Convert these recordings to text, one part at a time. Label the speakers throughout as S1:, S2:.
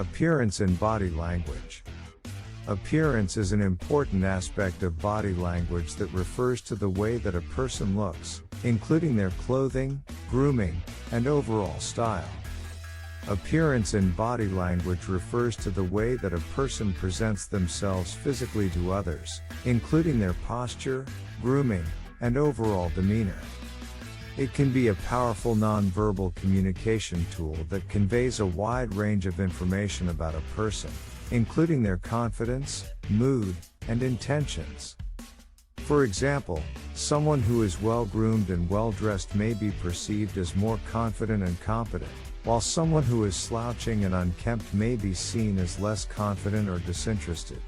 S1: Appearance and body language. Appearance is an important aspect of body language that refers to the way that a person looks, including their clothing, grooming, and overall style. Appearance in body language refers to the way that a person presents themselves physically to others, including their posture, grooming, and overall demeanor. It can be a powerful non-verbal communication tool that conveys a wide range of information about a person, including their confidence, mood, and intentions. For example, someone who is well-groomed and well-dressed may be perceived as more confident and competent, while someone who is slouching and unkempt may be seen as less confident or disinterested.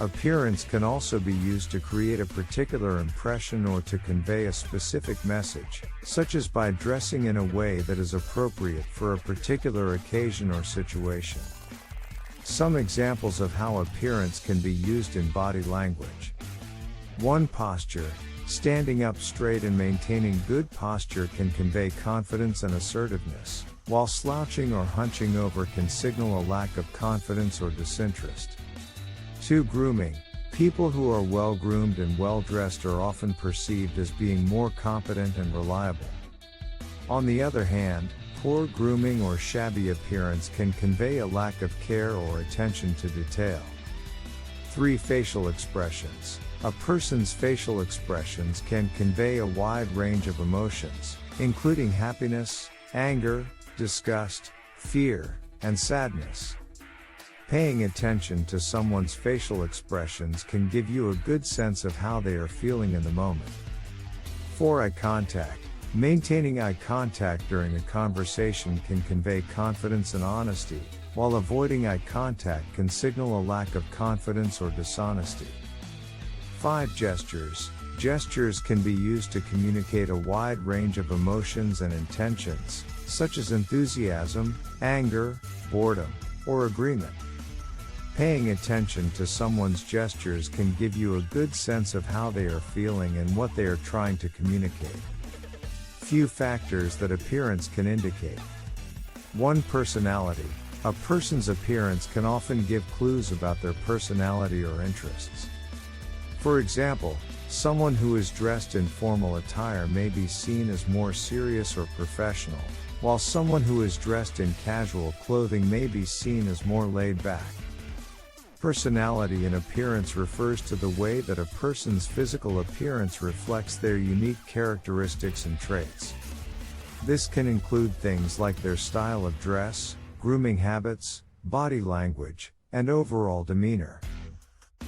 S1: Appearance can also be used to create a particular impression or to convey a specific message, such as by dressing in a way that is appropriate for a particular occasion or situation. Some examples of how appearance can be used in body language. 1. Posture. Standing up straight and maintaining good posture can convey confidence and assertiveness, while slouching or hunching over can signal a lack of confidence or disinterest. 2. Grooming. People who are well-groomed and well-dressed are often perceived as being more competent and reliable. On the other hand, poor grooming or shabby appearance can convey a lack of care or attention to detail. 3. Facial expressions. A person's facial expressions can convey a wide range of emotions, including happiness, anger, disgust, fear, and sadness. Paying attention to someone's facial expressions can give you a good sense of how they are feeling in the moment. 4. Eye contact. Maintaining eye contact during a conversation can convey confidence and honesty, while avoiding eye contact can signal a lack of confidence or dishonesty. 5. Gestures. Gestures can be used to communicate a wide range of emotions and intentions, such as enthusiasm, anger, boredom, or agreement. Paying attention to someone's gestures can give you a good sense of how they are feeling and what they are trying to communicate. Few factors that appearance can indicate. 1. Personality. A person's appearance can often give clues about their personality or interests. For example, someone who is dressed in formal attire may be seen as more serious or professional, while someone who is dressed in casual clothing may be seen as more laid back. Personality in appearance refers to the way that a person's physical appearance reflects their unique characteristics and traits. This can include things like their style of dress, grooming habits, body language, and overall demeanor.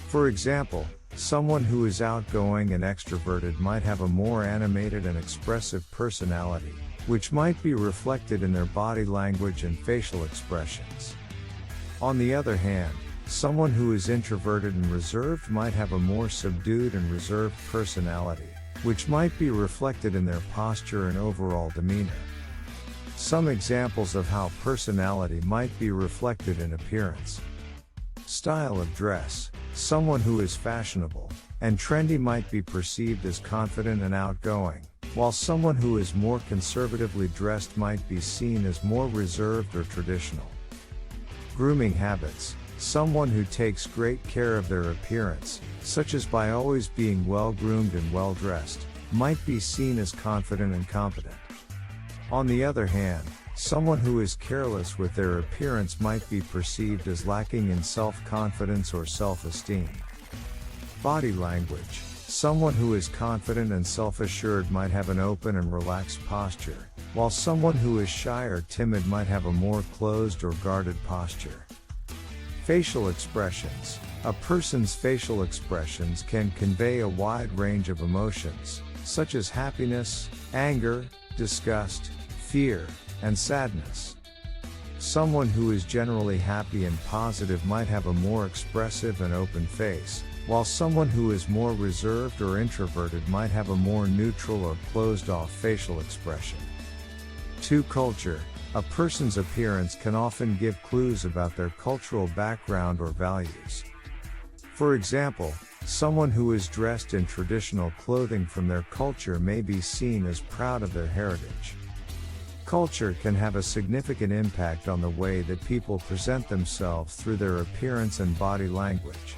S1: For example, someone who is outgoing and extroverted might have a more animated and expressive personality, which might be reflected in their body language and facial expressions. On the other hand, someone who is introverted and reserved might have a more subdued and reserved personality, which might be reflected in their posture and overall demeanor. Some examples of how personality might be reflected in appearance. Style of dress. Someone who is fashionable and trendy might be perceived as confident and outgoing, while someone who is more conservatively dressed might be seen as more reserved or traditional. Grooming habits. Someone who takes great care of their appearance, such as by always being well-groomed and well-dressed, might be seen as confident and competent. On the other hand, someone who is careless with their appearance might be perceived as lacking in self-confidence or self-esteem. Body language. Someone who is confident and self-assured might have an open and relaxed posture, while someone who is shy or timid might have a more closed or guarded posture. Facial expressions. A person's facial expressions can convey a wide range of emotions, such as happiness, anger, disgust, fear, and sadness. Someone who is generally happy and positive might have a more expressive and open face, while someone who is more reserved or introverted might have a more neutral or closed-off facial expression. 2. Culture. A person's appearance can often give clues about their cultural background or values. For example, someone who is dressed in traditional clothing from their culture may be seen as proud of their heritage. Culture can have a significant impact on the way that people present themselves through their appearance and body language.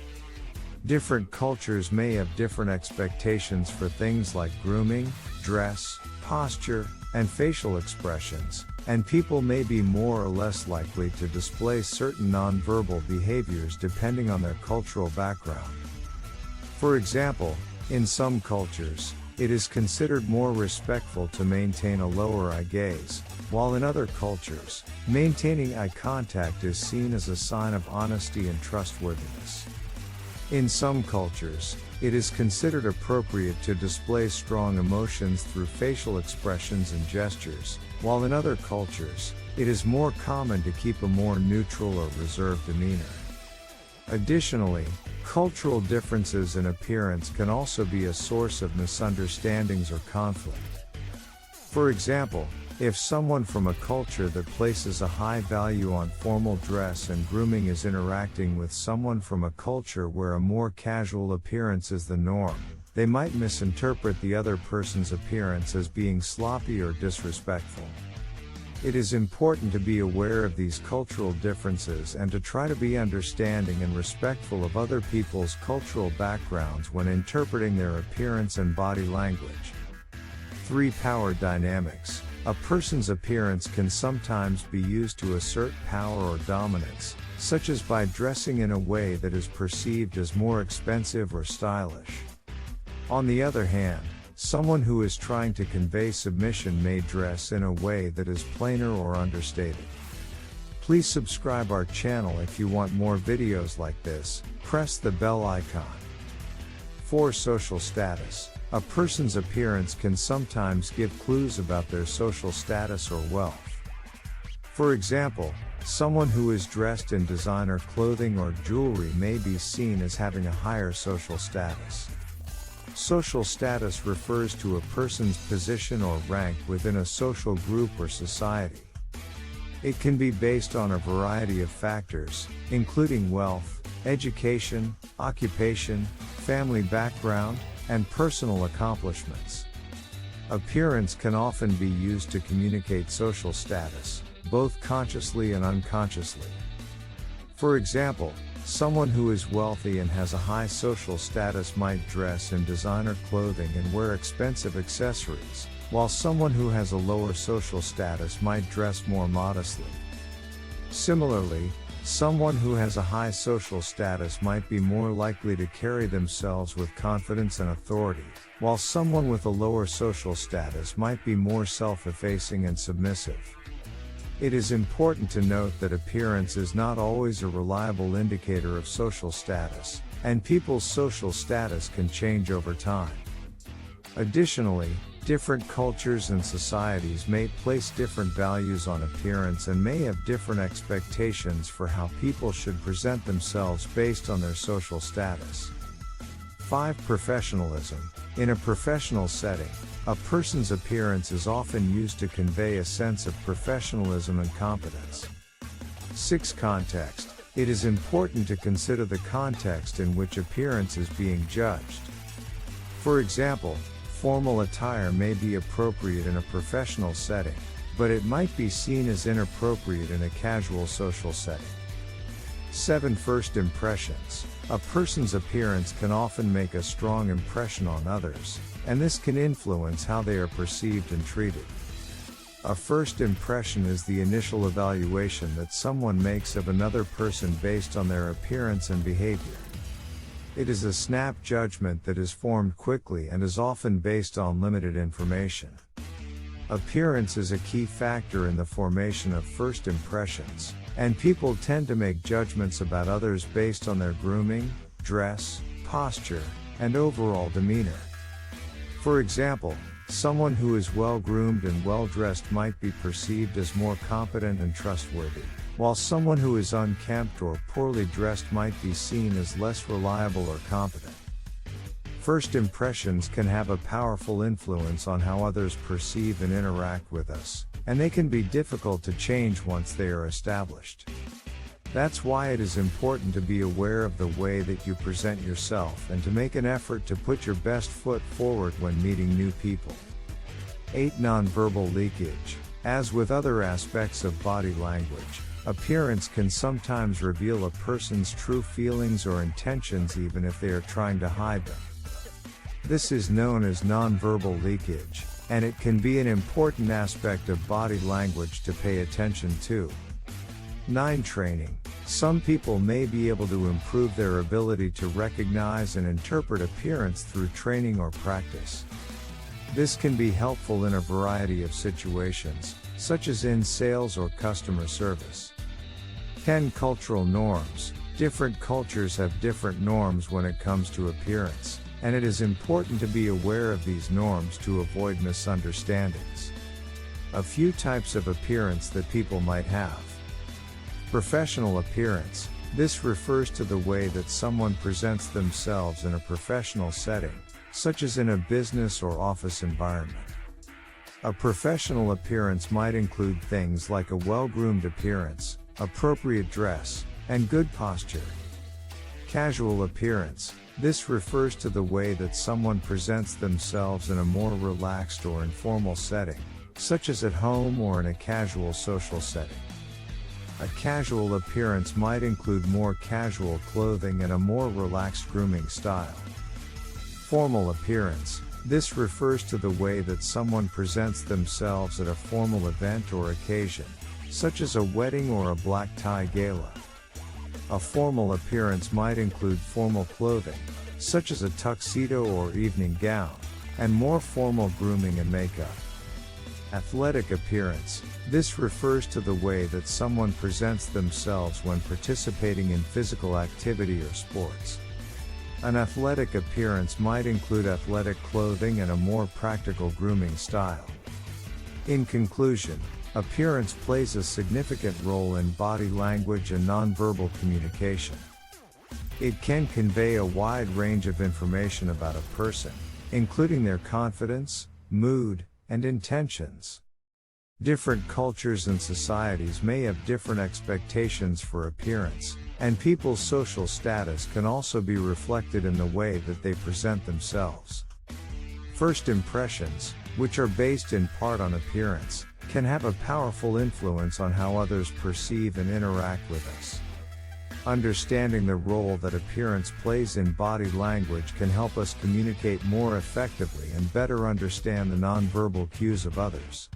S1: Different cultures may have different expectations for things like grooming, dress, posture, and facial expressions, and people may be more or less likely to display certain nonverbal behaviors depending on their cultural background. For example, in some cultures, it is considered more respectful to maintain a lower eye gaze, while in other cultures, maintaining eye contact is seen as a sign of honesty and trustworthiness. In some cultures, it is considered appropriate to display strong emotions through facial expressions and gestures, while in other cultures, it is more common to keep a more neutral or reserved demeanor. Additionally, cultural differences in appearance can also be a source of misunderstandings or conflict. For example, if someone from a culture that places a high value on formal dress and grooming is interacting with someone from a culture where a more casual appearance is the norm, they might misinterpret the other person's appearance as being sloppy or disrespectful. It is important to be aware of these cultural differences and to try to be understanding and respectful of other people's cultural backgrounds when interpreting their appearance and body language. 3. Power dynamics. A person's appearance can sometimes be used to assert power or dominance, such as by dressing in a way that is perceived as more expensive or stylish. On the other hand, someone who is trying to convey submission may dress in a way that is plainer or understated. Please subscribe our channel if you want more videos like this. Press the bell icon. 4. Social status. A person's appearance can sometimes give clues about their social status or wealth. For example, someone who is dressed in designer clothing or jewelry may be seen as having a higher social status. Social status refers to a person's position or rank within a social group or society. It can be based on a variety of factors, including wealth, education, occupation, family background, and personal accomplishments. Appearance can often be used to communicate social status, both consciously and unconsciously. For example, someone who is wealthy and has a high social status might dress in designer clothing and wear expensive accessories, while someone who has a lower social status might dress more modestly. Similarly, someone who has a high social status might be more likely to carry themselves with confidence and authority, while someone with a lower social status might be more self-effacing and submissive. It is important to note that appearance is not always a reliable indicator of social status, and people's social status can change over time. Additionally, different cultures and societies may place different values on appearance and may have different expectations for how people should present themselves based on their social status. 5. Professionalism. In a professional setting, a person's appearance is often used to convey a sense of professionalism and competence. 6. Context. It is important to consider the context in which appearance is being judged. For example, formal attire may be appropriate in a professional setting, but it might be seen as inappropriate in a casual social setting. 7. First impressions. A person's appearance can often make a strong impression on others, and this can influence how they are perceived and treated. A first impression is the initial evaluation that someone makes of another person based on their appearance and behavior. It is a snap judgment that is formed quickly and is often based on limited information. Appearance is a key factor in the formation of first impressions, and people tend to make judgments about others based on their grooming, dress, posture, and overall demeanor. For example, someone who is well-groomed and well-dressed might be perceived as more competent and trustworthy, while someone who is unkempt or poorly dressed might be seen as less reliable or competent. First impressions can have a powerful influence on how others perceive and interact with us, and they can be difficult to change once they are established. That's why it is important to be aware of the way that you present yourself and to make an effort to put your best foot forward when meeting new people. 8. Nonverbal leakage. As with other aspects of body language, appearance can sometimes reveal a person's true feelings or intentions even if they are trying to hide them. This is known as nonverbal leakage, and it can be an important aspect of body language to pay attention to. 9. Training. Some people may be able to improve their ability to recognize and interpret appearance through training or practice. This can be helpful in a variety of situations, such as in sales or customer service. 10. Cultural norms. Different cultures have different norms when it comes to appearance, and it is important to be aware of these norms to avoid misunderstandings. A few types of appearance that people might have. Professional appearance. This refers to the way that someone presents themselves in a professional setting, such as in a business or office environment. A professional appearance might include things like a well-groomed appearance, appropriate dress, and good posture. Casual appearance. This refers to the way that someone presents themselves in a more relaxed or informal setting, such as at home or in a casual social setting. A casual appearance might include more casual clothing and a more relaxed grooming style. Formal appearance. This refers to the way that someone presents themselves at a formal event or occasion, such as a wedding or a black tie gala. A formal appearance might include formal clothing, such as a tuxedo or evening gown, and more formal grooming and makeup. Athletic appearance. This refers to the way that someone presents themselves when participating in physical activity or sports. An athletic appearance might include athletic clothing and a more practical grooming style. In conclusion, appearance plays a significant role in body language and nonverbal communication. It can convey a wide range of information about a person, including their confidence, mood, and intentions. Different cultures and societies may have different expectations for appearance, and people's social status can also be reflected in the way that they present themselves. First impressions, which are based in part on appearance, can have a powerful influence on how others perceive and interact with us. Understanding the role that appearance plays in body language can help us communicate more effectively and better understand the nonverbal cues of others.